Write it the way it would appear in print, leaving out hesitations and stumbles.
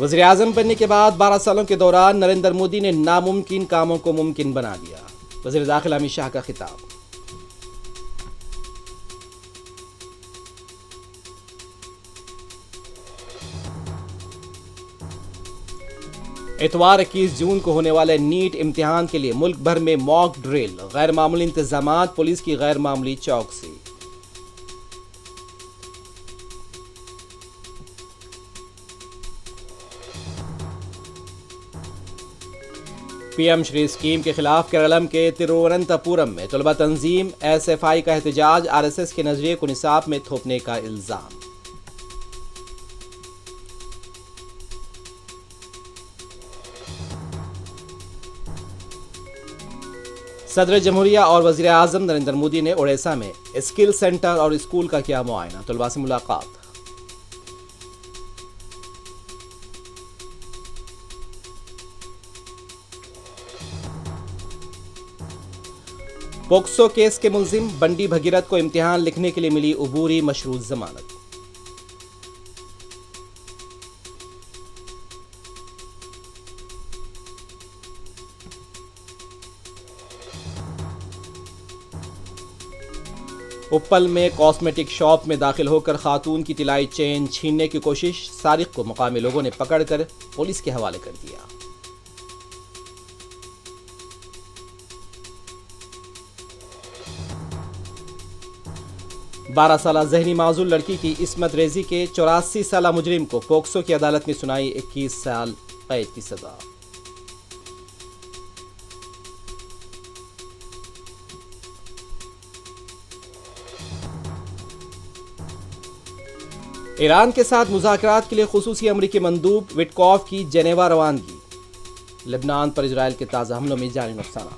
वज़ीर आज़म बनने के बाद 12 सालों के दौरान नरेंद्र मोदी ने नामुमकिन कामों को मुमकिन बना दिया। वज़ीर दाखिला अमित शाह का खिताब। इतवार 21 जून को होने वाले नीट इम्तिहान के लिए मुल्क भर में मॉक ड्रिल, गैर मामूली इंतजामात, पुलिस की गैर मामूली चौकसी। पीएम श्री स्कीम के खिलाफ केरलम के तिरुवनंतपुरम में तलबा तंजीम एसएफआई का एहतजाज, आरएसएस के नजरिए को निसाब में थोपने का इल्जाम। सदर जमहूरिया और वजीर आजम नरेंद्र मोदी ने ओडिशा में स्किल सेंटर और स्कूल का किया मुआयना, तलबा से मुलाकात। पोक्सो केस के मुलजिम बंडी भगीरथ को इम्तिहान लिखने के लिए मिली उबूरी मशरूत जमानत। उप्पल में कॉस्मेटिक शॉप में दाखिल होकर खातून की तिलाई चेन छीनने की कोशिश, सारिक को मुकामी लोगों ने पकड़कर पुलिस के हवाले कर दिया। बारह साल जहनी माजूल लड़की की इस्मत रेजी के 84 साल मुजरिम को पोक्सो की अदालत ने सुनाई 21 साल कैद की सजा। ईरान के साथ मुज़ाकरात के लिए खुसूसी अमरीकी मंदूब विटकॉफ की जेनेवा रवानगी। लेबनान पर इजरायल के ताज़ा हमलों में जारी नुकसान।